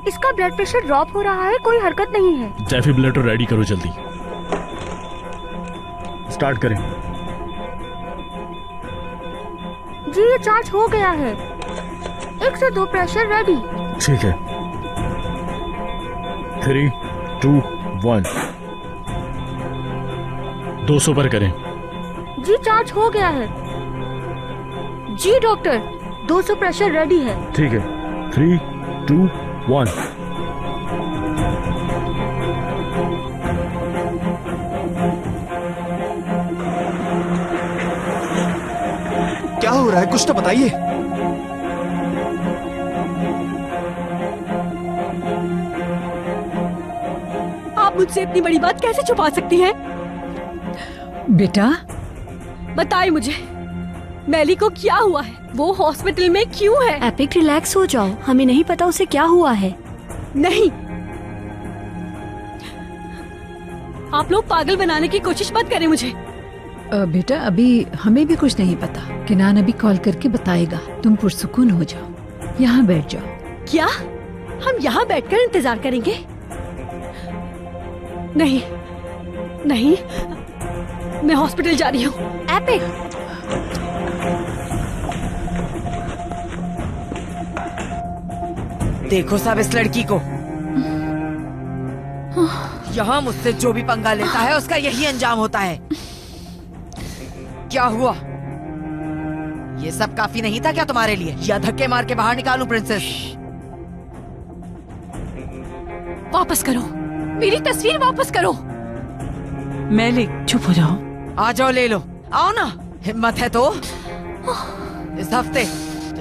इसका blood pressure drop हो रहा है, कोई हरकत नहीं है। डेफिब्रिलेटर रेडी करो जल्दी। स्टार्ट करें। जी ये चार्ज हो गया है। 102 प्रेशर रेडी। ठीक है। 3, 2, 1। 200 पर करें। जी चार्ज हो गया है। जी डॉक्टर 200 प्रेशर रेडी है। ठीक है। 3, 2, 1। क्या हो रहा है, कुछ तो बताइए। आप मुझसे इतनी बड़ी बात कैसे छुपा सकती हैं? बेटा बताइए मुझे, मैली को क्या हुआ है? वो हॉस्पिटल में क्यों है? एपिक रिलैक्स हो जाओ, हमें नहीं पता उसे क्या हुआ है। नहीं, आप लोग पागल बनाने की कोशिश मत करें मुझे। बेटा अभी हमें भी कुछ नहीं पता। किनान अभी कॉल करके बताएगा। तुम पुरसुकून हो जाओ, यहाँ बैठ जाओ। क्या हम यहाँ बैठकर इंतजार करेंगे? नहीं नहीं, मैं हॉस्पिटल जा रही हूँ। एपिक देखो सब इस लड़की को, यहाँ मुझसे जो भी पंगा लेता है उसका यही अंजाम होता है। क्या हुआ? ये सब काफी नहीं था क्या तुम्हारे लिए? या धक्के मार के बाहर निकालूं प्रिंसेस? वापस करो, मेरी तस्वीर वापस करो। मैलिक चुप हो जाओ। आ जाओ, ले लो, आओ ना, हिम्मत है तो। इस हफ्ते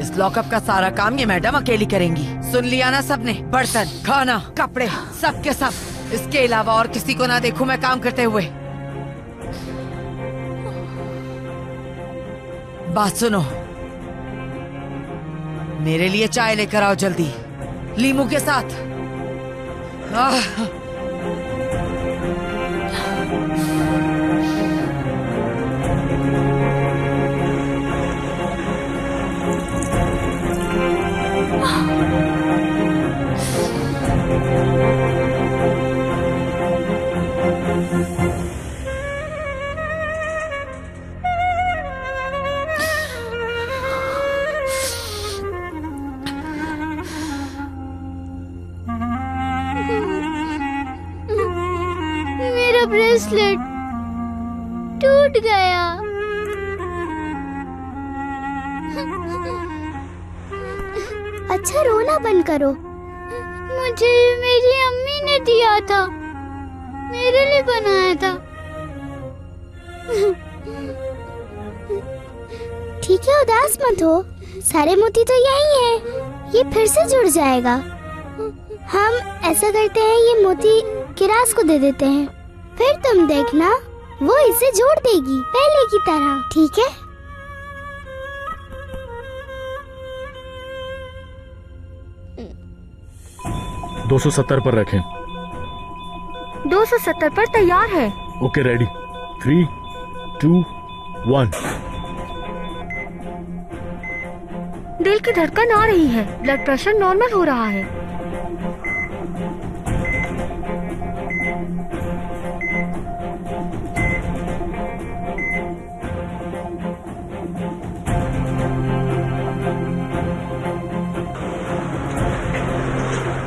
इस लॉकअप का सारा काम ये मैडम अकेली करेंगी। सुन लिया ना सबने? बर्तन, खाना, कपड़े, सब के सब। इसके अलावा और किसी को ना देखूं मैं काम करते हुए। बात सुनो, मेरे लिए चाय लेकर आओ जल्दी, लीमू के साथ। मेरा ब्रेसलेट टूट गया। अच्छा रोना बंद करो। मुझे मेरी अम्मी ने दिया था, मेरे लिए बनाया था। ठीक है उदास मत हो, सारे मोती तो यही है, ये फिर से जुड़ जाएगा। हम ऐसा करते हैं, ये मोती किरास को दे देते हैं, फिर तुम देखना वो इसे जोड़ देगी पहले की तरह। ठीक है? दो 270 पर रखें। 270 पर तैयार है। Okay ready. 3, 2, 1। दिल की धड़कन आ रही है, ब्लड प्रेशर नॉर्मल हो रहा है।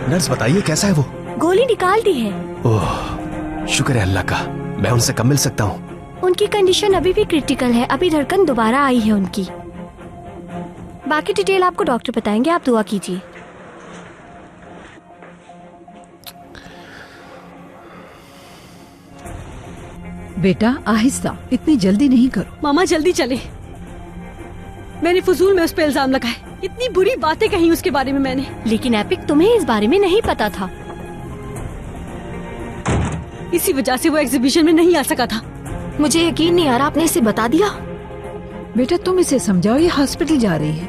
नर्स बताइए कैसा है वो? गोली निकाल दी है। ओह शुक्र है अल्लाह का। मैं उनसे कब मिल सकता हूँ? उनकी कंडीशन अभी भी क्रिटिकल है, अभी धड़कन दोबारा आई है उनकी। बाकी डिटेल आपको डॉक्टर बताएंगे, आप दुआ कीजिए। बेटा आहिस्ता, इतनी जल्दी नहीं करो। मामा जल्दी चले। मैंने फजूल में उस पर इल्जाम लगाए, इतनी बुरी बातें कही उसके बारे में मैंने। लेकिन एपिक तुम्हें इस बारे में नहीं पता था। इसी वजह से वो एग्जीबिशन में नहीं आ सका था। मुझे यकीन नहीं आ रहा, आपने इसे बता दिया। बेटा तुम इसे समझाओ, ये हॉस्पिटल जा रही है।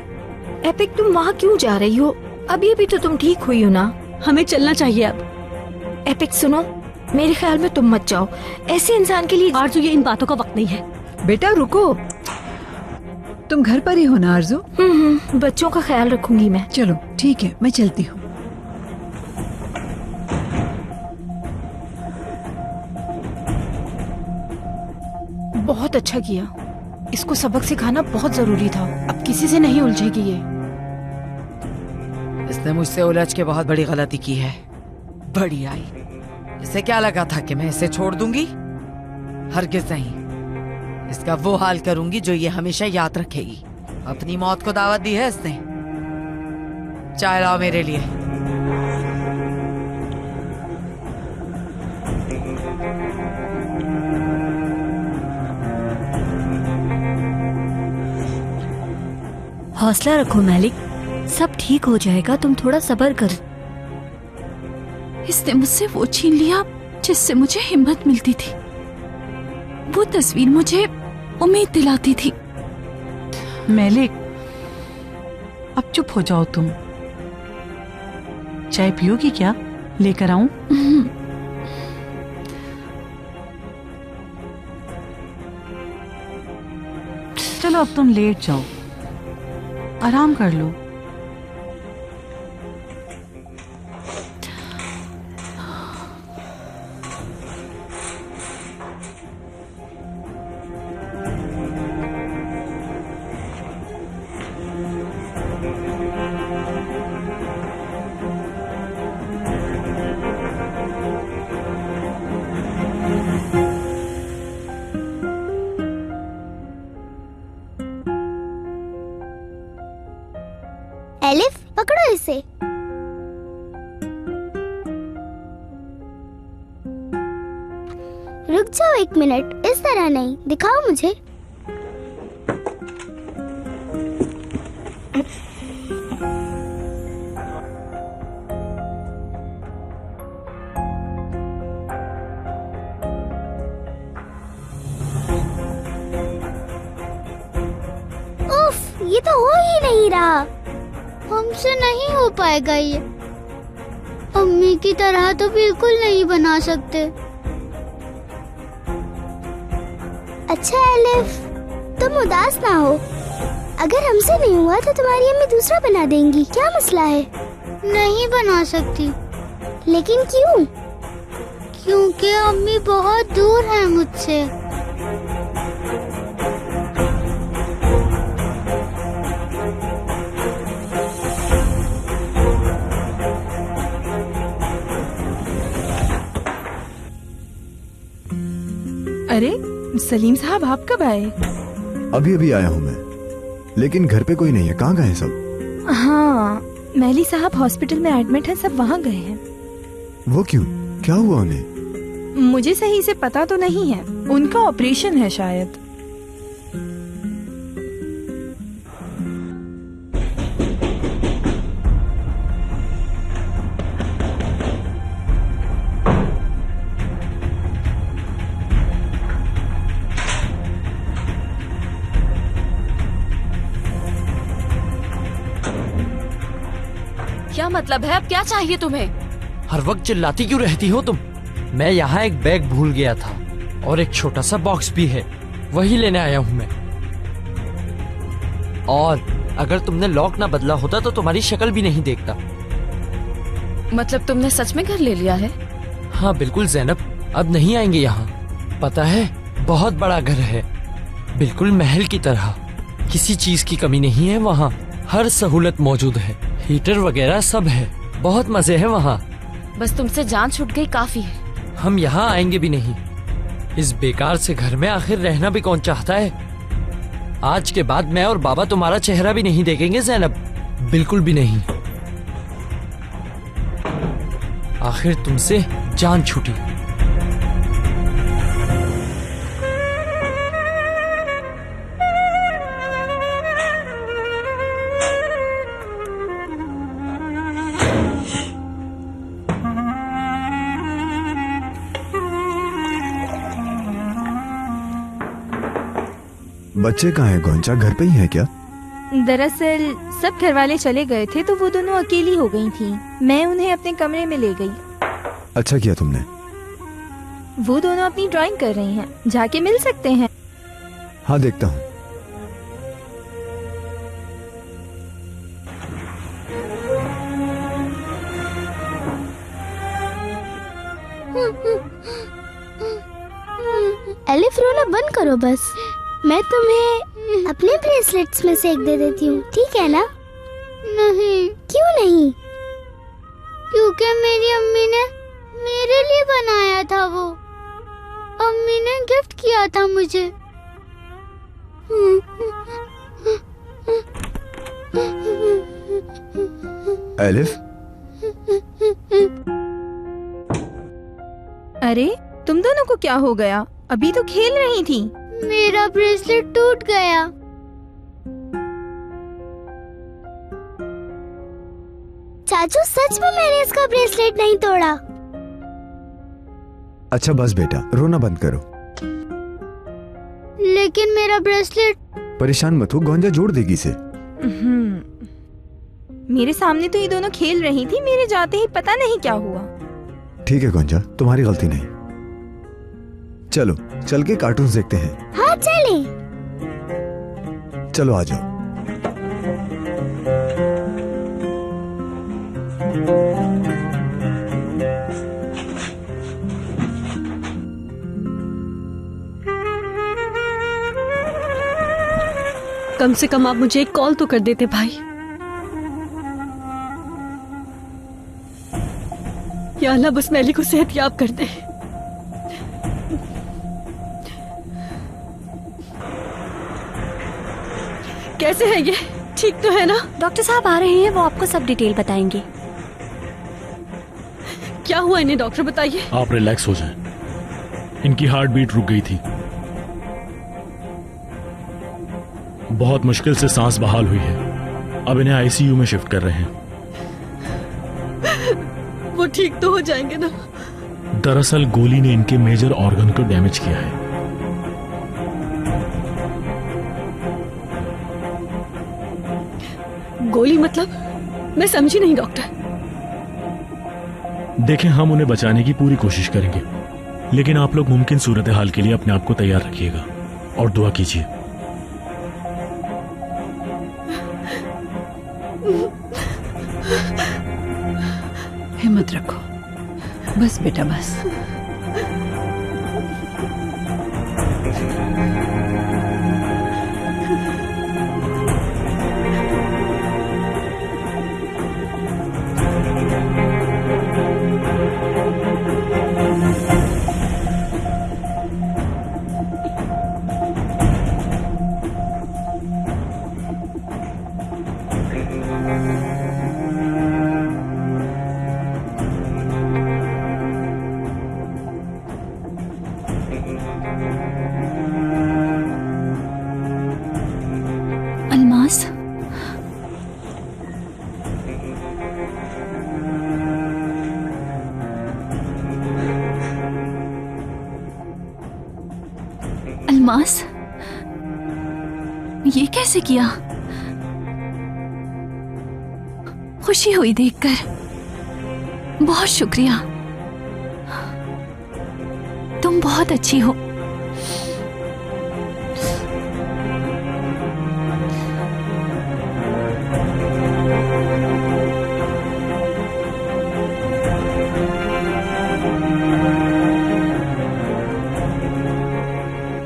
एपिक तुम वहाँ क्यों जा रही हो? अभी अभी तो तुम ठीक हुई हो ना। हमें चलना चाहिए अब। एपिक सुनो, मेरे ख्याल में तुम मत जाओ, ऐसे इंसान के लिए। आरजू ये इन बातों का वक्त नहीं है। बेटा रुको, तुम घर पर ही हो ना आरजू? बच्चों का ख्याल रखूंगी मैं। चलो ठीक है, मैं चलती हूँ। बहुत अच्छा किया। इसको सबक सिखाना बहुत जरूरी था। अब किसी से नहीं उलझेगी ये। इसने मुझसे उलझ के बहुत बड़ी गलती की है। बड़ी आई। इसे क्या लगा था कि मैं इसे छोड़ दूंगी? हरगिज नहीं। इसका वो हाल करूंगी जो ये हमेशा याद रखेगी। अपनी मौत को दावत दी है इसने। चाय लाओ मेरे लिए। हौसला रखो मैलिक, सब ठीक हो जाएगा। तुम थोड़ा सब्र करो। इसने मुझसे वो छीन लिया जिससे मुझे हिम्मत मिलती थी। वो तस्वीर मुझे उम्मीद दिलाती थी। मैलिक, अब चुप हो जाओ तुम। चाय पियोगी क्या? लेकर आऊं? चलो अब तुम लेट जाओ, आराम कर लो। एलिफ, पकड़ो इसे। रुक जाओ 1 मिनट। इस तरह नहीं, दिखाओ मुझे। उफ, ये तो हो ही नहीं रहा। हमसे नहीं हो पाएगा ये। अम्मी की तरह तो बिल्कुल नहीं बना सकते। अच्छा एलिफ, तुम उदास ना हो। अगर हमसे नहीं हुआ तो तुम्हारी अम्मी दूसरा बना देंगी। क्या मसला है? नहीं बना सकती। लेकिन क्यों? क्योंकि अम्मी बहुत दूर है मुझसे। अरे सलीम साहब, आप कब आए? अभी अभी आया हूँ मैं, लेकिन घर पे कोई नहीं है। कहाँ गए हैं सब? हाँ, मैली साहब हॉस्पिटल में एडमिट हैं, सब वहाँ गए हैं। वो क्यों? क्या हुआ उन्हें? मुझे सही से पता तो नहीं है। उनका ऑपरेशन है शायद। क्या मतलब है? अब क्या चाहिए तुम्हें? हर वक्त चिल्लाती क्यों रहती हो तुम? मैं यहाँ एक बैग भूल गया था और एक छोटा सा बॉक्स भी है, वही लेने आया हूँ मैं। और अगर तुमने लॉक ना बदला होता तो तुम्हारी शक्ल भी नहीं देखता। मतलब तुमने सच में घर ले लिया है? हाँ बिल्कुल ज़ैनब, अब नहीं आएंगे यहाँ। पता है, बहुत बड़ा घर है, बिल्कुल महल की तरह। किसी चीज की कमी नहीं है वहाँ। हर सहूलत मौजूद है, हीटर वगैरह सब है। बहुत मजे है वहाँ। बस तुमसे जान छूट गई काफी है। हम यहाँ आएंगे भी नहीं। इस बेकार से घर में आखिर रहना भी कौन चाहता है? आज के बाद मैं और बाबा तुम्हारा चेहरा भी नहीं देखेंगे ज़ैनब, बिल्कुल भी नहीं। आखिर तुमसे जान छूटी। बच्चे कहाँ हैं? गोंचा घर पे ही है क्या? दरअसल सब घर वाले चले गए थे तो वो दोनों अकेली हो गई थी। मैं उन्हें अपने कमरे में ले गई। अच्छा किया तुमने। वो दोनों अपनी ड्राइंग कर रही हैं, जाके मिल सकते हैं। हाँ देखता हूँ। एलिफ रोना बंद करो बस। मैं तुम्हें अपने ब्रेसलेट्स में से एक दे देती हूँ, ठीक है ना? नहीं। क्यों नहीं? क्योंकि मेरी अम्मी ने मेरे लिए बनाया था वो। अम्मी ने गिफ्ट किया था मुझे। एलिफ, अरे तुम दोनों को क्या हो गया? अभी तो खेल रही थी। मेरा ब्रेसलेट टूट गया। चाचू सच में मैंने इसका ब्रेसलेट नहीं तोड़ा। अच्छा बस बेटा, रोना बंद करो। लेकिन मेरा ब्रेसलेट। परेशान मत हो, गोंजा जोड़ देगी इसे। मेरे सामने तो ये दोनों खेल रही थी, मेरे जाते ही पता नहीं क्या हुआ। ठीक है गोंजा, तुम्हारी गलती नहीं। चलो चल के कार्टून्स देखते हैं। हाँ चले। चलो आ जाओ। कम से कम आप मुझे एक कॉल तो कर देते भाई। या अल्लाह बस मैली को सेहतयाब कर दे। कैसे है ये? ठीक तो है ना? डॉक्टर साहब आ रहे हैं, वो आपको सब डिटेल बताएंगे। क्या हुआ इन्हें डॉक्टर बताइए। आप रिलैक्स हो जाएं। इनकी हार्ट बीट रुक गई थी, बहुत मुश्किल से सांस बहाल हुई है। अब इन्हें आईसीयू में शिफ्ट कर रहे हैं। वो ठीक तो हो जाएंगे ना? दरअसल गोली ने इनके मेजर ऑर्गन को डैमेज किया है। गोली मतलब? मैं समझी नहीं डॉक्टर। देखें, हम उन्हें बचाने की पूरी कोशिश करेंगे, लेकिन आप लोग मुमकिन सूरत हाल के लिए अपने आप को तैयार रखिएगा और दुआ कीजिए। हिम्मत रखो, बस बेटा बस। अल्मास, अल्मास, ये कैसे किया? खुशी हुई देखकर। बहुत शुक्रिया, तुम बहुत अच्छी हो।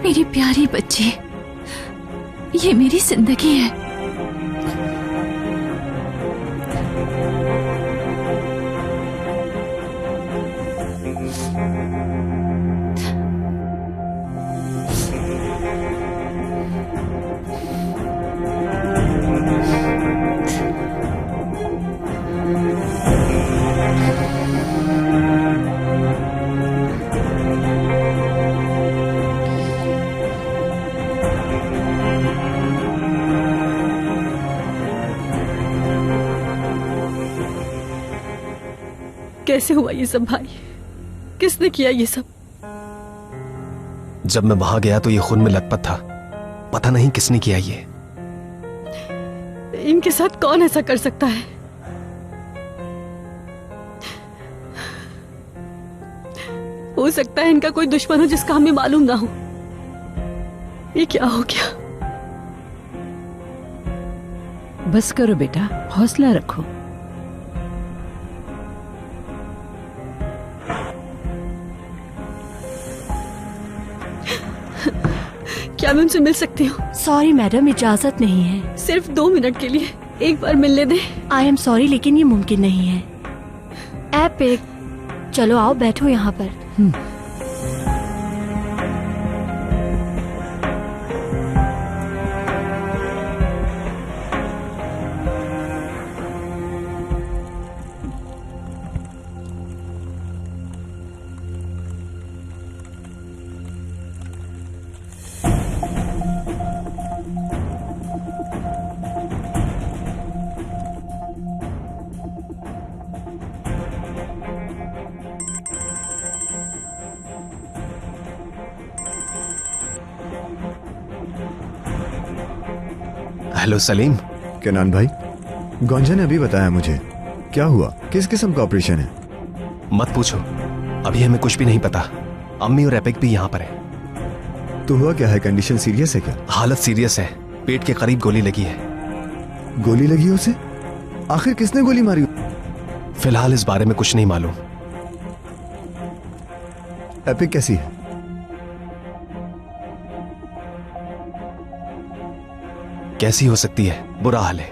मेरी प्यारी बच्ची, ये मेरी जिंदगी है। कैसे हुआ ये सब भाई? किसने किया ये सब? जब मैं वहां गया तो ये खून में लथपथ था। पता नहीं किसने किया ये। इनके साथ कौन ऐसा कर सकता है? हो सकता है इनका कोई दुश्मन हो जिसका हमें मालूम ना हो। ये क्या हो गया? बस करो बेटा, हौसला रखो। क्या मैं उनसे मिल सकती हूँ? सॉरी मैडम, इजाजत नहीं है। सिर्फ 2 मिनट के लिए एक बार मिलने दे। आई एम सॉरी, लेकिन ये मुमकिन नहीं है। एपिक, चलो आओ बैठो यहाँ पर। हेलो सलीम। केनान भाई, गोंजा ने अभी बताया मुझे। क्या हुआ? किस किस्म का ऑपरेशन है? मत पूछो, अभी हमें कुछ भी नहीं पता। अम्मी और एपिक भी यहाँ पर है। तो हुआ क्या है? कंडीशन सीरियस है क्या? हालत सीरियस है, पेट के करीब गोली लगी है। गोली लगी है उसे? आखिर किसने गोली मारी? फिलहाल इस बारे में कुछ नहीं मालूम। एपिक कैसी है? कैसी हो सकती है, बुरा हाल है।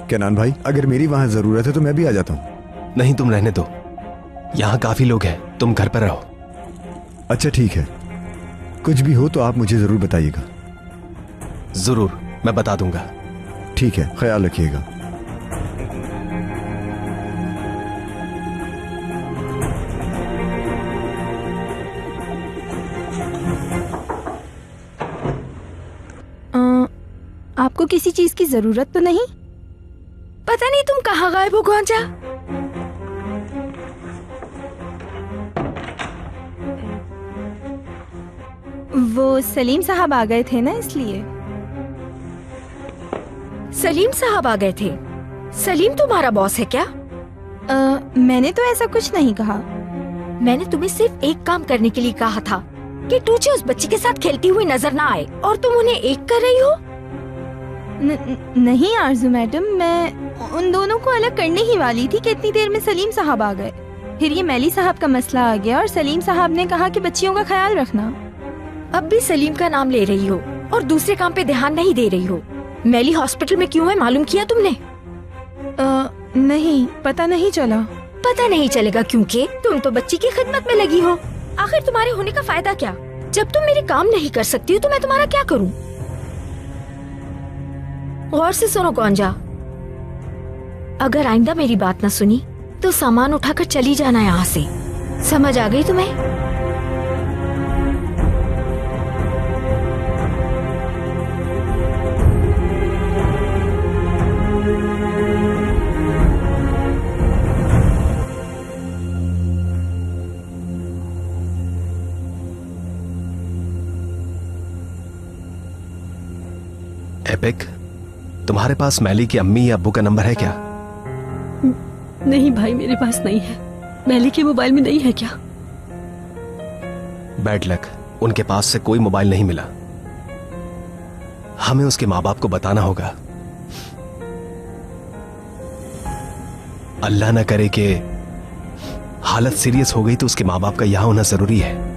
केनान भाई, अगर मेरी वहां जरूरत है तो मैं भी आ जाता हूँ। नहीं, तुम रहने दो, यहाँ काफी लोग हैं, तुम घर पर रहो। अच्छा ठीक है, कुछ भी हो तो आप मुझे जरूर बताइएगा। जरूर, मैं बता दूंगा। ठीक है, ख्याल रखिएगा। आपको किसी चीज की जरूरत तो नहीं? पता नहीं तुम कहाँ गायब हो गोंजा। वो सलीम साहब आ गए थे ना, इसलिए। सलीम साहब आ गए थे? सलीम तुम्हारा बॉस है क्या? मैंने तो ऐसा कुछ नहीं कहा। मैंने तुम्हें सिर्फ एक काम करने के लिए कहा था कि टूचे उस बच्ची के साथ खेलती हुई नजर ना आए, और तुम उन्हें एक कर रही हो। नहीं आरजू मैडम, मैं उन दोनों को अलग करने ही वाली थी कि इतनी देर में सलीम साहब आ गए। फिर ये मैली साहब का मसला आ गया और सलीम साहब ने कहा कि बच्चियों का ख्याल रखना। अब भी सलीम का नाम ले रही हो और दूसरे काम पे ध्यान नहीं दे रही हो। मैली हॉस्पिटल में क्यों है, मालूम किया तुमने? नहीं, पता नहीं चला। पता नहीं चलेगा क्योंकि तुम तो बच्ची की खिदमत में लगी हो। आखिर तुम्हारे होने का फायदा क्या? जब तुम मेरे काम नहीं कर सकती हो तो मैं तुम्हारा क्या करूं? गौर से सुनो गोंजा, अगर आइंदा मेरी बात न सुनी तो सामान उठाकर चली जाना यहाँ से। समझ आ गई तुम्हें? एपिक, तुम्हारे पास मैली की अम्मी या अब्बू का नंबर है क्या? नहीं भाई, मेरे पास नहीं है। मैली के मोबाइल में नहीं है क्या? बैड लक, उनके पास से कोई मोबाइल नहीं मिला। हमें उसके माँ बाप को बताना होगा। अल्लाह ना करे कि हालत सीरियस हो गई तो उसके माँ बाप का यहां होना जरूरी है।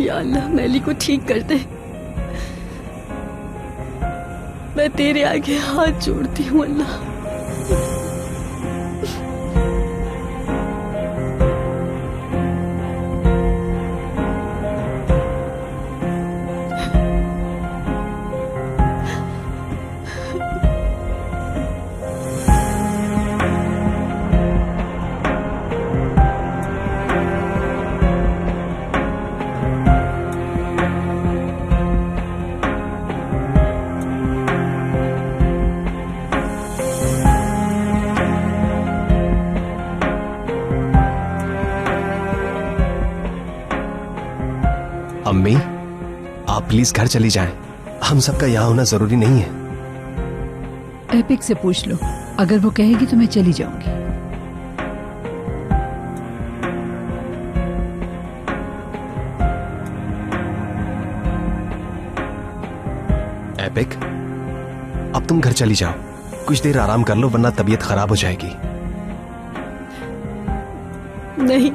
या अल्लाह, मैली को ठीक कर दे। मैं तेरे आगे हाथ जोड़ती हूँ अल्लाह। अम्मी, आप प्लीज घर चली जाएं। हम सबका यहाँ होना जरूरी नहीं है। एपिक से पूछ लो, अगर वो कहेगी तो मैं चली जाऊंगी। एपिक, अब तुम घर चली जाओ, कुछ देर आराम कर लो वरना तबीयत खराब हो जाएगी। नहीं,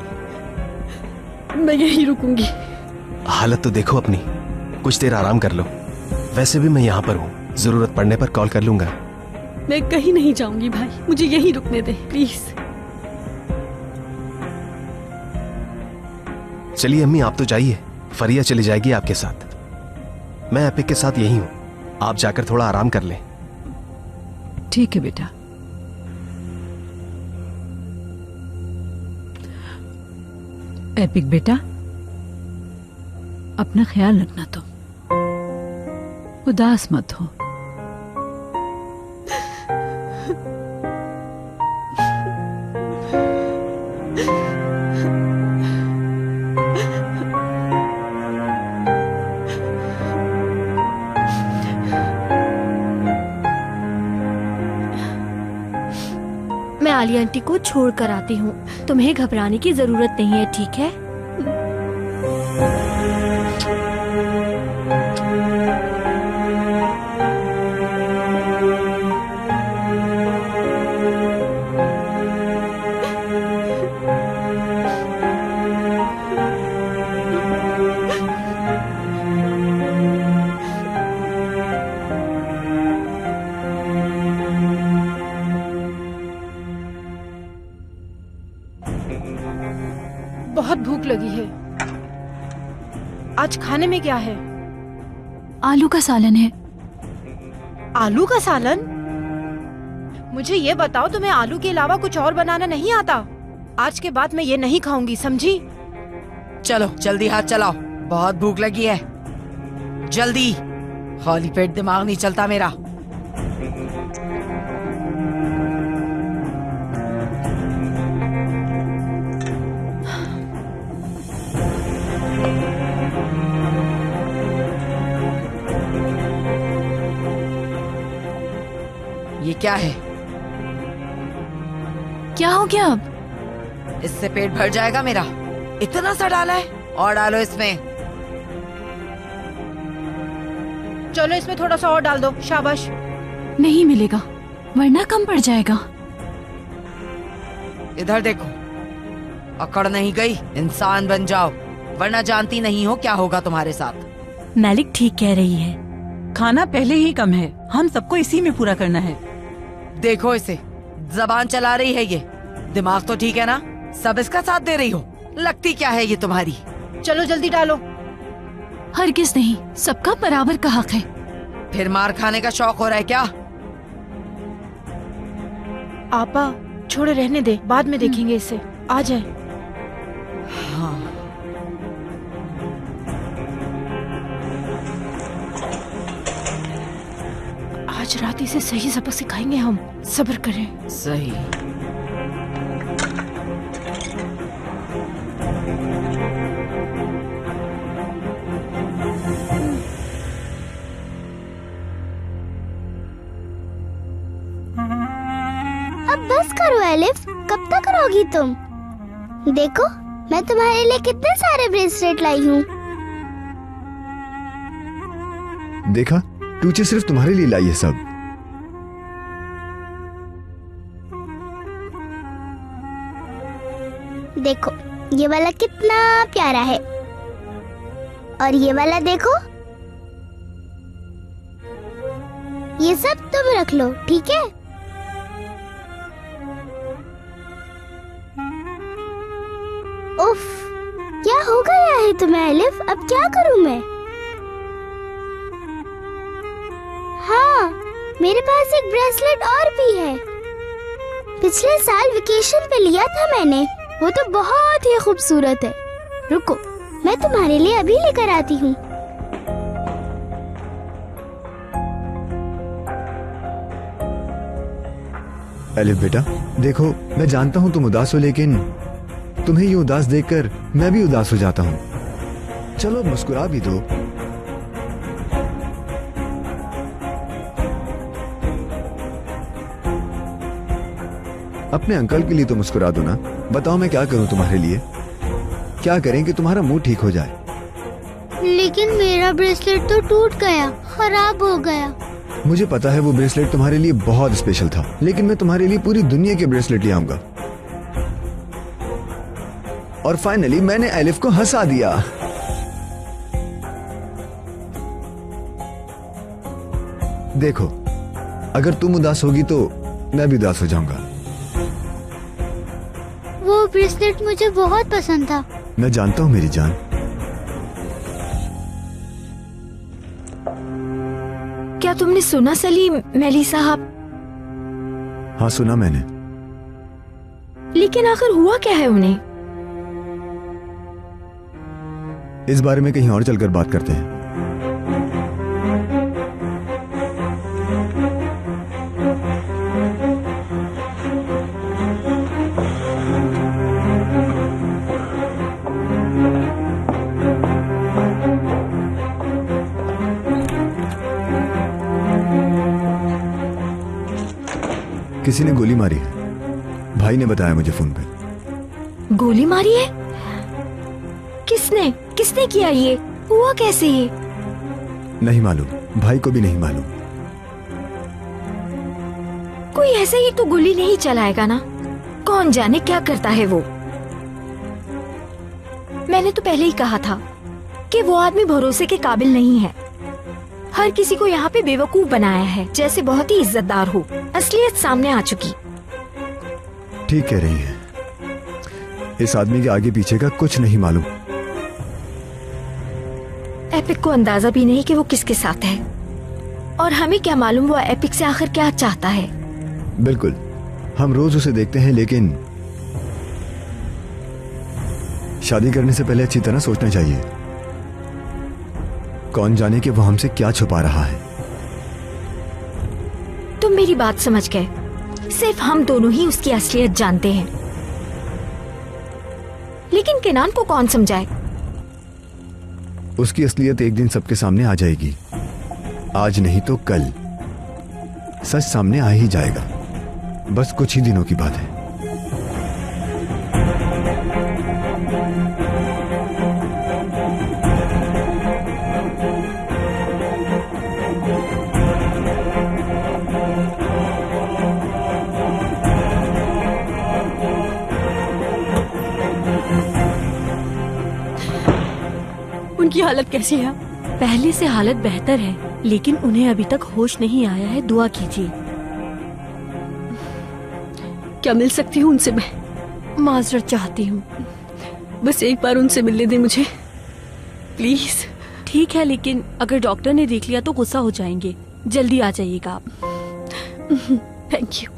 मैं यहीं रुकूंगी। हालत तो देखो अपनी, कुछ देर आराम कर लो। वैसे भी मैं यहाँ पर हूँ, जरूरत पड़ने पर कॉल कर लूंगा। मैं कहीं नहीं जाऊंगी भाई, मुझे यहीं रुकने दे प्लीज। चलिए अम्मी आप तो जाइए, फरिया चली जाएगी आपके साथ। मैं एपिक के साथ यही हूँ, आप जाकर थोड़ा आराम कर लें। ठीक है बेटा। एपिक बेटा, अपना ख्याल रखना तुम, उदास मत हो। मैं आलिया आंटी को छोड़ कर आती हूँ, तुम्हें घबराने की जरूरत नहीं है, ठीक है? बहुत भूख लगी है। आज खाने में क्या है? आलू का सालन है। आलू का सालन? मुझे ये बताओ, तुम्हें आलू के अलावा कुछ और बनाना नहीं आता? आज के बाद मैं ये नहीं खाऊंगी, समझी? चलो जल्दी हाथ चलाओ, बहुत भूख लगी है। जल्दी, खाली पेट दिमाग नहीं चलता मेरा। ये क्या है? क्या हो गया अब? इससे पेट भर जाएगा मेरा। इतना सा डाला है, और डालो इसमें। चलो इसमें थोड़ा सा और डाल दो, शाबाश। नहीं मिलेगा, वरना कम पड़ जाएगा। इधर देखो, अकड़ नहीं गई, इंसान बन जाओ, वरना जानती नहीं हो क्या होगा तुम्हारे साथ। मैलिक ठीक कह रही है, खाना पहले ही कम है, हम सबको इसी में पूरा करना है। देखो इसे, जबान चला रही है ये, दिमाग तो ठीक है ना? सब इसका साथ दे रही हो, लगती क्या है ये तुम्हारी? चलो जल्दी डालो। हरगिज नहीं, सबका बराबर का हक है। फिर मार खाने का शौक हो रहा है क्या? आपा छोड़े, रहने दे, बाद में देखेंगे इसे। आ जाए। हाँ। आज रात इसे सही सबक सिखाएंगे हम, सब्र करें। सही। अब बस करो एलिफ, कब तक करोगी तुम? देखो मैं तुम्हारे लिए कितने सारे ब्रेसलेट लाई हूँ। देखा, टूचे सिर्फ तुम्हारे लिए लाई है सब। देखो ये वाला कितना प्यारा है, और ये वाला देखो। ये सब तुम रख लो, ठीक है? उफ, क्या हो गया है तुम्हें एलिफ? अब क्या करूं मैं? हाँ, मेरे पास एक ब्रेसलेट और भी है। पिछले साल वेकेशन पे लिया था मैंने, वो तो बहुत ही खूबसूरत है। रुको, मैं तुम्हारे लिए अभी लेकर आती हूँ। एलिफ बेटा, देखो मैं जानता हूँ तुम उदास हो, लेकिन तुम्हें ये उदास देखकर मैं भी उदास हो जाता हूँ। चलो मुस्कुरा भी दो। अपने अंकल के लिए तो मुस्कुरा दो ना। बताओ मैं क्या करूं तुम्हारे लिए? क्या करें कि तुम्हारा मूड ठीक हो जाए? लेकिन मेरा ब्रेसलेट तो टूट गया, खराब हो गया। मुझे पता है वो ब्रेसलेट तुम्हारे लिए बहुत स्पेशल था, लेकिन मैं तुम्हारे लिए पूरी दुनिया के ब्रेसलेट ले आऊंगा। और फाइनली मैंने एलिफ को हंसा दिया। देखो, अगर तुम उदास होगी तो मैं भी उदास हो जाऊंगा। वो ब्रेसलेट मुझे बहुत पसंद था। मैं जानता हूं मेरी जान। क्या तुमने सुना सलीम, मेली साहब? हाँ सुना मैंने। लेकिन आखिर हुआ क्या है उन्हें? इस बारे में कहीं और चलकर बात करते हैं। किसी ने गोली मारी है, भाई ने बताया मुझे फोन पे। गोली मारी है? किसने किसने किया ये? हुआ कैसे ये? नहीं मालूम, भाई को भी नहीं मालूम। कोई ऐसे ही तो गोली नहीं चलाएगा ना। कौन जाने क्या करता है वो। मैंने तो पहले ही कहा था कि वो आदमी भरोसे के काबिल नहीं है। हर किसी को यहाँ पे बेवकूफ बनाया है, जैसे बहुत ही इज्जतदार हो। असलियत सामने आ चुकी। ठीक कह रही है, इस आदमी के आगे पीछे का कुछ नहीं मालूम। एपिक को अंदाजा भी नहीं कि वो किसके साथ है, और हमें क्या मालूम वो एपिक से आखिर क्या चाहता है। बिल्कुल, हम रोज उसे देखते हैं, लेकिन शादी करने से पहले अच्छी तरह सोचना चाहिए। कौन जाने कि वो हमसे क्या छुपा रहा है। तुम मेरी बात समझ गए। सिर्फ हम दोनों ही उसकी असलियत जानते हैं, लेकिन किनान को कौन समझाए? उसकी असलियत एक दिन सबके सामने आ जाएगी। आज नहीं तो कल सच सामने आ ही जाएगा। बस कुछ ही दिनों की बात है। उनकी हालत कैसी है? पहले से हालत बेहतर है, लेकिन उन्हें अभी तक होश नहीं आया है। दुआ कीजिए। क्या मिल सकती हूँ उनसे? मैं माजरत चाहती हूँ। बस एक बार उनसे मिलने दें मुझे, प्लीज। ठीक है, लेकिन अगर डॉक्टर ने देख लिया तो गुस्सा हो जाएंगे। जल्दी आ जाइएगा आप। Thank you.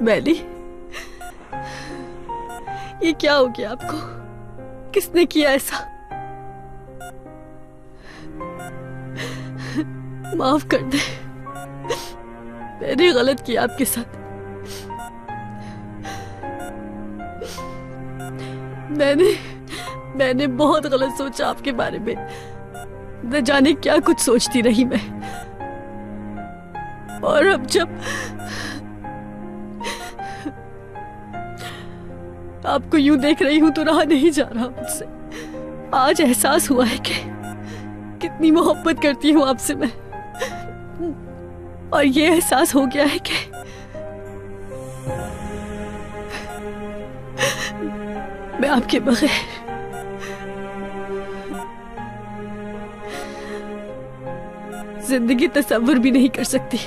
मैली, ये क्या हो गया आपको? किसने किया ऐसा? माफ कर दे, मैंने गलत किया आपके साथ। मैंने बहुत गलत सोचा आपके बारे में। न जाने क्या कुछ सोचती रही मैं। और अब जब आपको यूं देख रही हूं तो रहा नहीं जा रहा मुझसे। आज एहसास हुआ है कि कितनी मोहब्बत करती हूं आपसे मैं। और ये एहसास हो गया है कि मैं आपके बगैर जिंदगी तस्वीर भी नहीं कर सकती।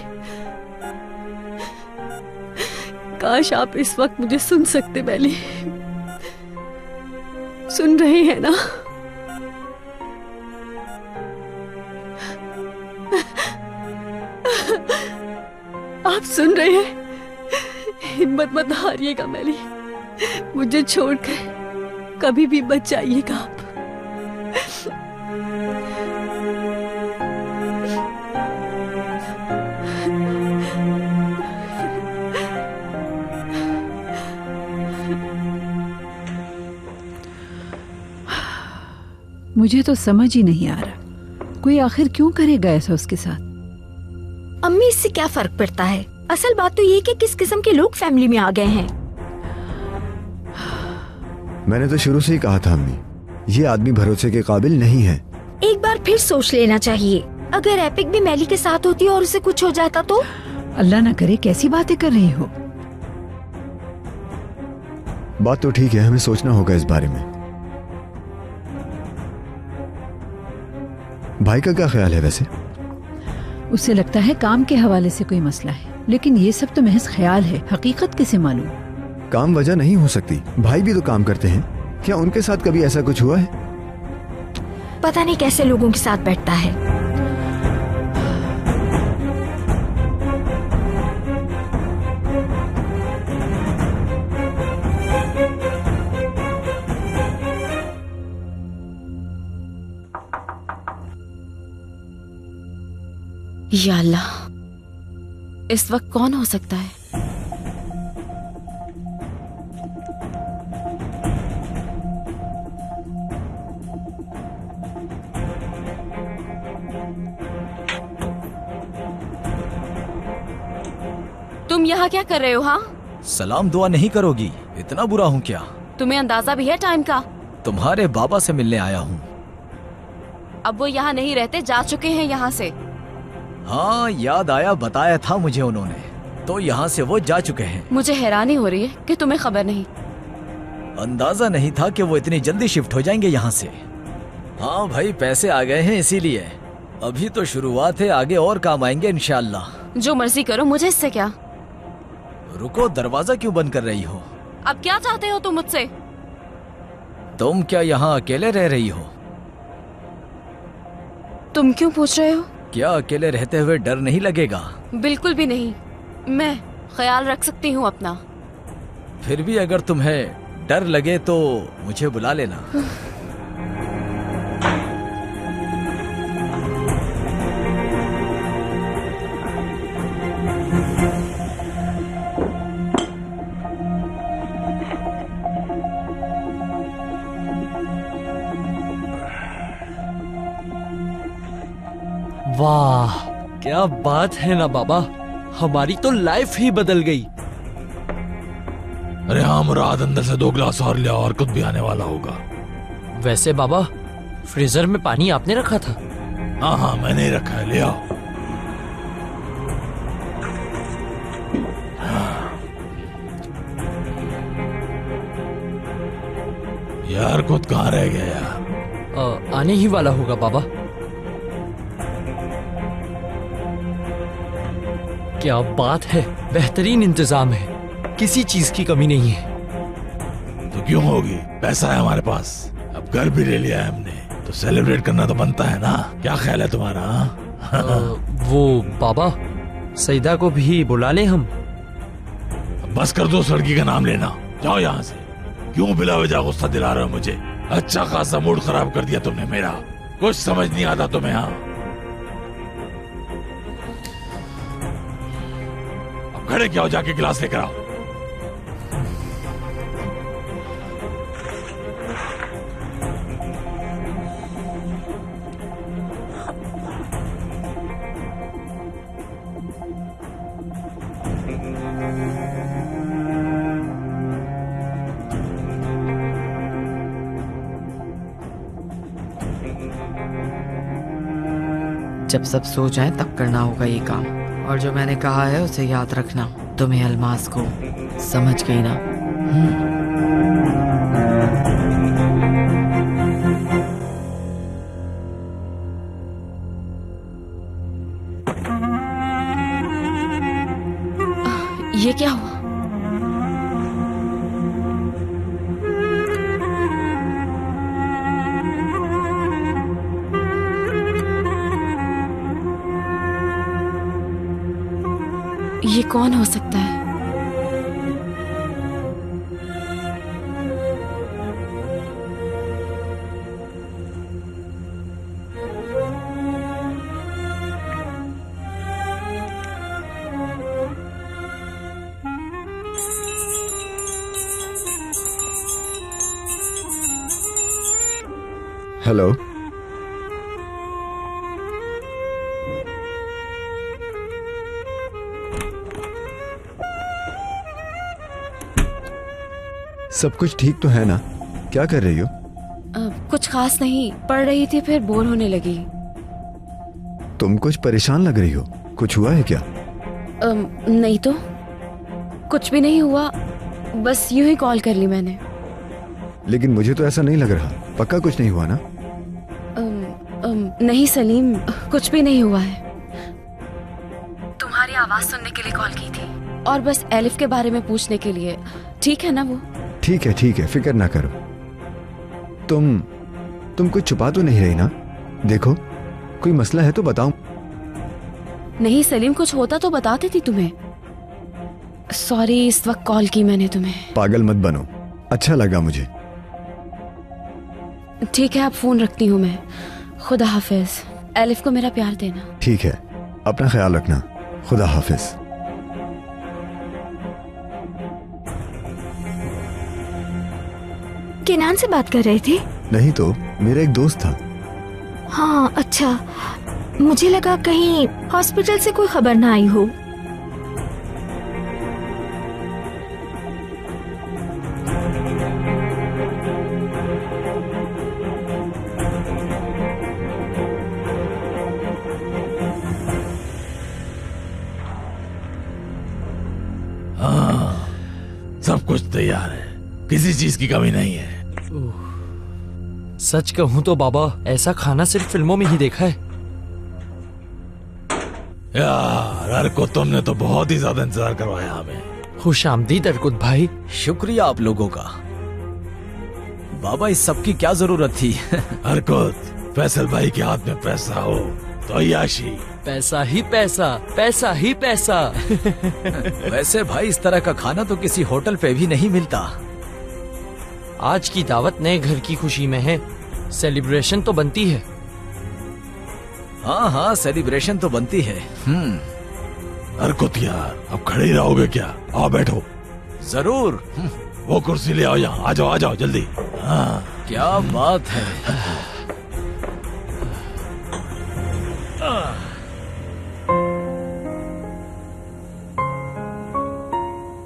काश आप इस वक्त मुझे सुन सकते। मैली, सुन रहे हैं ना? आप सुन रहे हैं? हिम्मत मत हारिएगा मैली। मुझे छोड़कर कभी भी मत जाइएगा आप। मुझे तो समझ ही नहीं आ रहा कोई आखिर क्यों करेगा ऐसा उसके साथ? अम्मी, इससे क्या फर्क पड़ता है? असल बात तो ये कि किस किस्म के लोग फैमिली में आ गए हैं। मैंने तो शुरू से ही कहा था अम्मी, ये आदमी भरोसे के काबिल नहीं है। एक बार फिर सोच लेना चाहिए। अगर एपिक भी मैली के साथ होती और उसे कुछ हो जाता तो? अल्लाह ना करे, कैसी बातें कर रही हो? बात तो ठीक है, हमें सोचना होगा इस बारे में। भाई का क्या ख्याल है वैसे? उसे लगता है काम के हवाले से कोई मसला है, लेकिन ये सब तो महज ख्याल है, हकीकत किसे मालूम। काम वजह नहीं हो सकती, भाई भी तो काम करते हैं। क्या उनके साथ कभी ऐसा कुछ हुआ है? पता नहीं कैसे लोगों के साथ बैठता है। या अल्लाह, इस वक्त कौन हो सकता है? तुम यहाँ क्या कर रहे हो? हाँ, सलाम दुआ नहीं करोगी? इतना बुरा हूँ क्या? तुम्हें अंदाजा भी है टाइम का? तुम्हारे बाबा से मिलने आया हूँ। अब वो यहाँ नहीं रहते, जा चुके हैं यहाँ से। हाँ, याद आया, बताया था मुझे उन्होंने, तो यहाँ से वो जा चुके हैं। मुझे हैरानी हो रही है कि तुम्हें खबर नहीं। अंदाजा नहीं था कि वो इतनी जल्दी शिफ्ट हो जाएंगे यहाँ से। हाँ भाई, पैसे आ गए हैं इसीलिए। अभी तो शुरुआत है, आगे और काम आएंगे इंशाल्लाह। जो मर्जी करो, मुझे इससे क्या। रुको, दरवाजा क्यों बंद कर रही हो? अब क्या चाहते हो तुम मुझसे? तुम क्या यहाँ अकेले रह रही हो? तुम क्यों पूछ रहे हो? क्या अकेले रहते हुए डर नहीं लगेगा? बिल्कुल भी नहीं, मैं ख्याल रख सकती हूँ अपना। फिर भी अगर तुम्हें डर लगे तो मुझे बुला लेना। वाह, क्या बात है ना बाबा, हमारी तो लाइफ ही बदल गई। अरे हाँ मुराद, अंदर से 2 गिलास और ले आओ, और खुद भी आने वाला होगा। वैसे बाबा, फ्रीजर में पानी आपने रखा था? हाँ हाँ, मैंने ही रखा है, ले आओ। यार खुद कहाँ रह गया यार? आने ही वाला होगा बाबा। क्या बात है, बेहतरीन इंतजाम है, किसी चीज की कमी नहीं है। तो क्यों होगी, पैसा है हमारे पास, अब घर भी ले लिया है हमने, तो सेलिब्रेट करना तो बनता है ना। क्या ख्याल है तुम्हारा? वो बाबा, सईदा को भी बुला ले हम। बस कर दो लड़की का नाम लेना, जाओ यहाँ से। क्यों बिला वजह गुस्सा दिला रहे हो मुझे? अच्छा खासा मूड खराब कर दिया तुमने मेरा, कुछ समझ नहीं आता तुम्हें। हाँ, अब खड़े क्या हो, जाके गिलास लेकर आओ। जब सब सो जाएं तब करना होगा ये काम, और जो मैंने कहा है उसे याद रखना। तुम्हें अलमास को समझ गई ना? ये क्या हुआ? ये कौन हो सकता है? हेलो, सब कुछ ठीक तो है ना? क्या कर रही हो? कुछ खास नहीं, पढ़ रही थी फिर बोर होने लगी। तुम कुछ परेशान लग रही हो, कुछ हुआ है क्या? नहीं तो कुछ भी नहीं हुआ, बस यूं ही कॉल कर ली मैंने। लेकिन मुझे तो ऐसा नहीं लग रहा। पक्का कुछ नहीं हुआ ना? नहीं सलीम, कुछ भी नहीं हुआ है। तुम्हारी आवाज सुनने के लिए कॉल की थी और बस एलिफ के बारे में पूछने के लिए। ठीक है ना वो? ठीक है, फिक्र ना करो। तुम कुछ छुपा तो नहीं रही ना? देखो, कोई मसला है तो बताओ। नहीं सलीम, कुछ होता तो बता देती तुम्हें। सॉरी, इस वक्त कॉल की मैंने तुम्हें। पागल मत बनो, अच्छा लगा मुझे। ठीक है, अब फोन रखती हूँ मैं। खुदा हाफिज। एलिफ को मेरा प्यार देना। ठीक है, अपना ख्याल रखना। खुदा हाफिज। किनान से बात कर रहे थे? नहीं तो, मेरा एक दोस्त था। हाँ अच्छा, मुझे लगा कहीं हॉस्पिटल से कोई खबर ना आई हो। हाँ, सब कुछ तैयार है, किसी चीज की कमी नहीं है। सच कहूं तो बाबा, ऐसा खाना सिर्फ फिल्मों में ही देखा है। यार अरकुत, तुमने तो बहुत ही ज्यादा इंतजार करवाया हमें। खुशामदीद अरकुत भाई। शुक्रिया आप लोगों का। बाबा, इस सब की क्या जरूरत थी? अरकुत, फैसल भाई के हाथ में पैसा हो तो अय्याशी। पैसा ही पैसा, पैसा ही पैसा। वैसे भाई, इस तरह का खाना तो किसी होटल पे भी नहीं मिलता। आज की दावत नए घर की खुशी में है, सेलिब्रेशन तो बनती है। हाँ, सेलिब्रेशन तो बनती है। अरकुत यार, अब खड़े ही रहोगे क्या? आओ बैठो। जरूर। वो कुर्सी ले आओ यहाँ। आ जाओ जल्दी। हाँ। क्या बात है।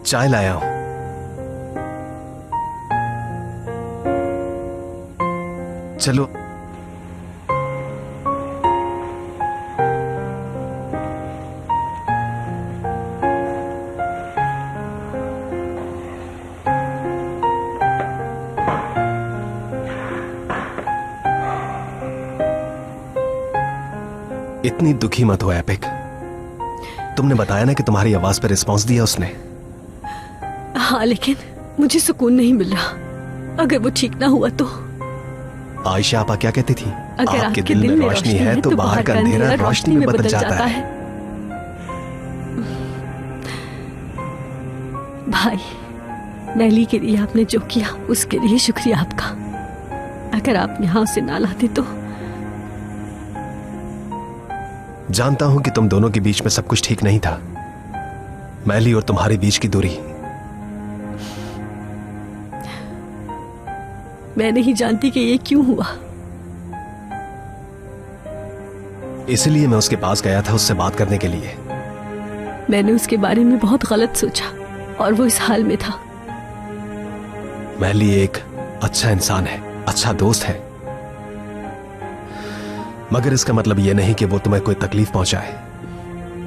चाय लाया हूं। चलो। इतनी दुखी मत हो एपिक। तुमने बताया ना कि तुम्हारी आवाज पर रिस्पॉन्स दिया उसने। हाँ, लेकिन मुझे सुकून नहीं मिल रहा। अगर वो ठीक ना हुआ तो। आयशा आपा क्या कहती थी? अगर आपके दिल में रोशनी है तो बाहर का अंधेरा रोशनी में बदल जाता है। भाई, मैली के लिए आपने जो किया उसके लिए शुक्रिया आपका। अगर आप यहाँ उसे ना लाते तो। जानता हूं कि तुम दोनों के बीच में सब कुछ ठीक नहीं था। मैली और तुम्हारे बीच की दूरी। मैं नहीं जानती कि ये क्यों हुआ। इसलिए मैं उसके पास गया था उससे बात करने के लिए। मैंने उसके बारे में बहुत गलत सोचा और वो इस हाल में था। मैली एक अच्छा इंसान है, अच्छा दोस्त है, मगर इसका मतलब यह नहीं कि वो तुम्हें कोई तकलीफ पहुंचाए।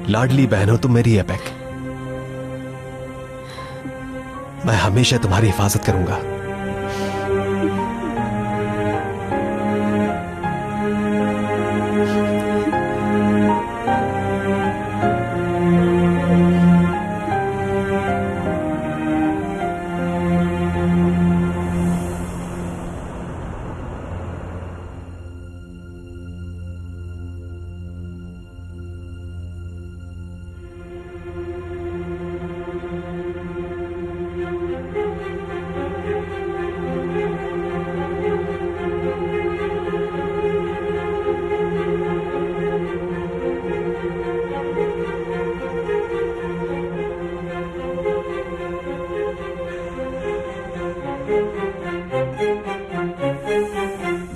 लाडली बहन हो तुम मेरी एपिक। मैं हमेशा तुम्हारी हिफाजत करूंगा।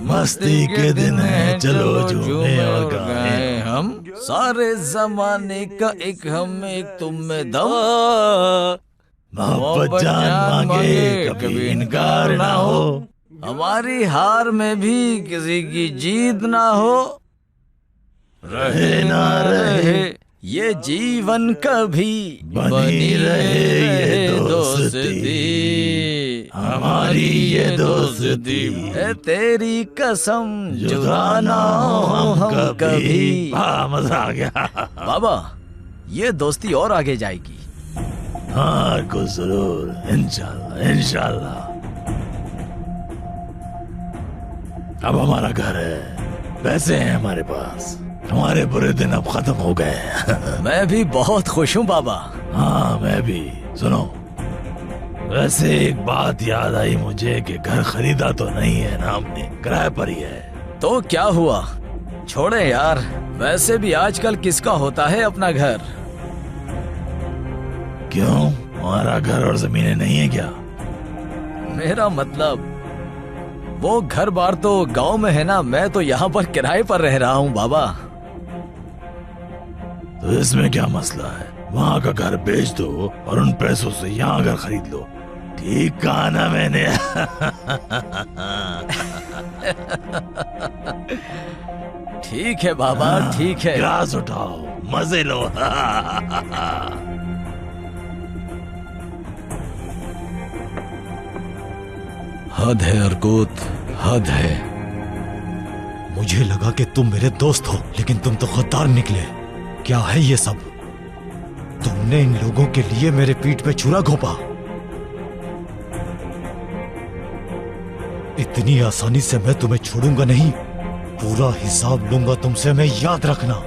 मस्ती के दिन है, चलो झूमे और गाएं हम। सारे जमाने का एक हम, एक तुम में दम। मोहब्बत जान मांगे कभी इनकार ना हो, हमारी हार में भी किसी की जीत ना हो, रहे ना रहे ये जीवन कभी बनी रहे ये दोस्ती, हमारी ये दोस्ती है तेरी कसम जुदा ना हो हम कभी। मजा आ गया बाबा, ये दोस्ती और आगे जाएगी। हाँ कुछ जरूर, इंशाल्लाह इंशाल्लाह। अब हमारा घर है, पैसे हैं हमारे पास, हमारे बुरे दिन अब खत्म हो गए। मैं भी बहुत खुश हूँ बाबा। हाँ मैं भी। सुनो, वैसे एक बात याद आई मुझे कि घर खरीदा तो नहीं है ना हमने, किराए पर ही है। तो क्या हुआ, छोड़े यार। वैसे भी आजकल किसका होता है अपना घर? क्यों, हमारा घर और जमीनें नहीं है क्या? मेरा मतलब वो घर बार तो गांव में है ना, मैं तो यहाँ पर किराए पर रह रहा हूँ बाबा। तो इसमें क्या मसला है, वहाँ का घर बेच दो और उन पैसों से यहाँ घर खरीद लो। ठीक कहा ना मैंने? ठीक है बाबा, ठीक है। गिलास उठाओ, मजे लो। हद है अर्कुत, हद है। मुझे लगा कि तुम मेरे दोस्त हो, लेकिन तुम तो गद्दार निकले। क्या है ये सब? तुमने इन लोगों के लिए मेरे पीठ पे छुरा घोंपा। इतनी आसानी से मैं तुम्हें छोड़ूंगा नहीं, पूरा हिसाब लूंगा तुमसे मैं, याद रखना।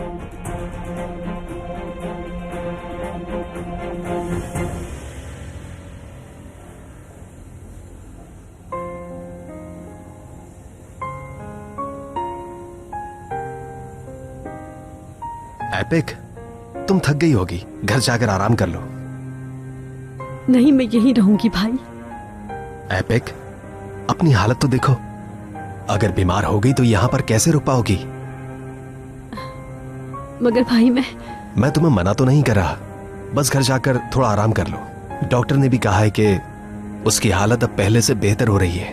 एपिक, तुम थक गई होगी, घर जाकर आराम कर लो। नहीं, मैं यहीं रहूंगी भाई। एपिक, अपनी हालत तो देखो, अगर बीमार हो गई तो यहाँ पर कैसे रुक पाओगी? मगर भाई मैं तुम्हें मना तो नहीं कर रहा, बस घर जाकर थोड़ा आराम कर लो। डॉक्टर ने भी कहा है कि उसकी हालत अब पहले से बेहतर हो रही है।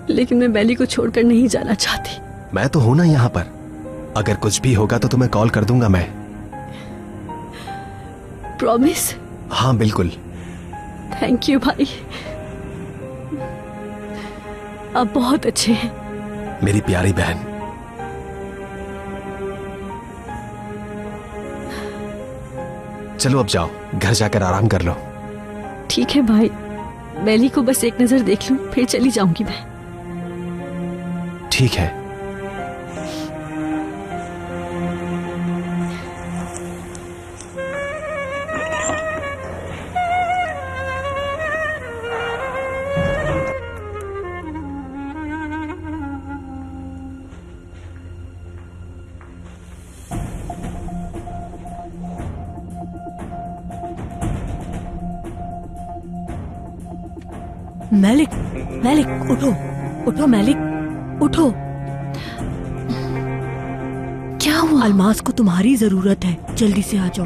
लेकिन मैं मैली को छोड़कर नहीं जाना चाहती। मैं तो हूं ना यहाँ पर, अगर कुछ भी होगा तो तुम्हें कॉल कर दूंगा मैं। प्रॉमिस? हाँ बिल्कुल। थैंक यू भाई, आप बहुत अच्छे हैं। मेरी प्यारी बहन। चलो अब जाओ, घर जाकर आराम कर लो। ठीक है भाई, मैली को बस एक नजर देख लूं, फिर चली जाऊंगी मैं। ठीक है। मैलिक, मैलिक उठो, उठो मैलिक, उठो। क्या हुआ? अलमास को तुम्हारी जरूरत है, जल्दी से आ जाओ।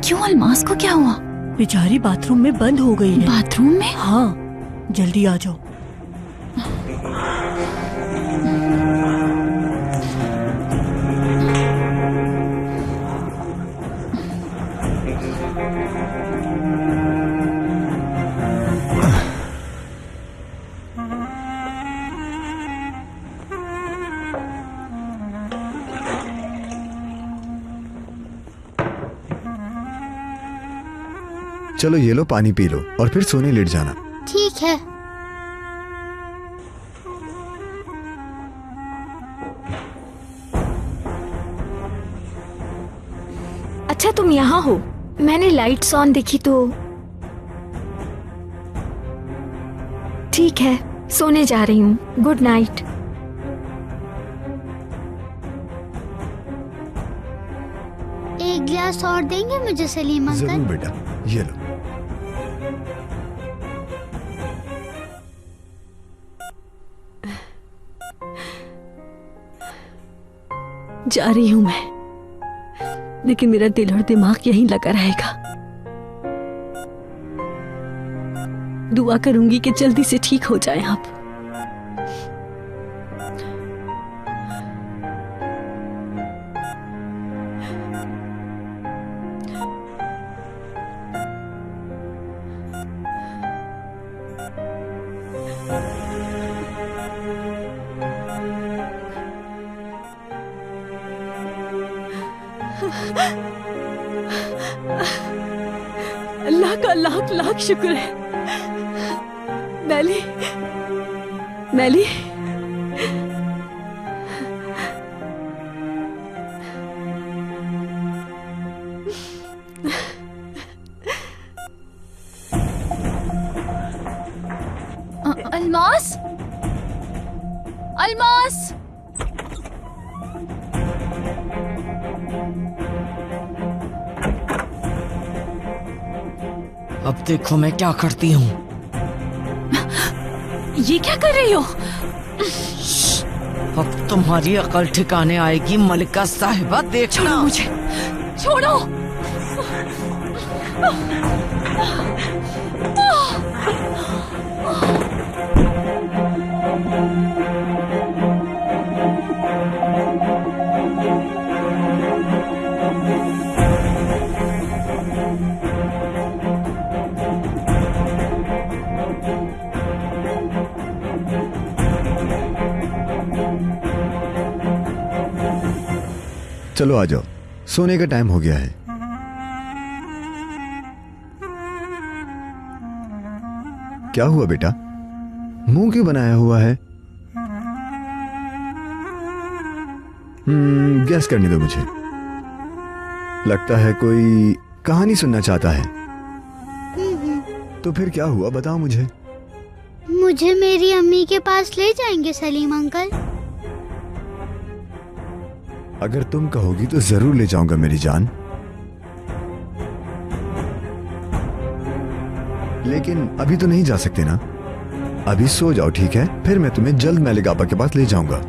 क्यों, अलमास को क्या हुआ? बेचारी बाथरूम में बंद हो गई है। बाथरूम में? हाँ, जल्दी आ जाओ। चलो ये लो, पानी पी लो और फिर सोने लेट जाना। ठीक है। अच्छा तुम यहाँ हो, मैंने लाइट्स ऑन देखी तो। ठीक है, सोने जा रही हूँ, गुड नाइट। एक गिलास और देंगे मुझे सलीम अंकल? जरूर बेटा, ये लो। जा रही हूं मैं, लेकिन मेरा दिल और दिमाग यहीं लगा रहेगा। दुआ करूंगी कि जल्दी से ठीक हो जाएं आप। अल्लाह का लाख लाख शुक्र है। मैली, मैली, अल्मास, अल्मास, अब देखो मैं क्या करती हूँ। ये क्या कर रही हो? अब तुम्हारी अकल ठिकाने आएगी मलिका साहिबा, देखना। छोड़ो मुझे, छोड़ो। चलो आ जाओ, सोने का टाइम हो गया है। क्या हुआ बेटा, मुंह क्यों बनाया हुआ है? गैस करने दो मुझे। लगता है कोई कहानी सुनना चाहता है। तो फिर क्या हुआ बताओ मुझे। मुझे मेरी अम्मी के पास ले जाएंगे सलीम अंकल? अगर तुम कहोगी तो जरूर ले जाऊंगा मेरी जान, लेकिन अभी तो नहीं जा सकते ना। अभी सो जाओ ठीक है, फिर मैं तुम्हें जल्द मलिक आपा के पास ले जाऊंगा।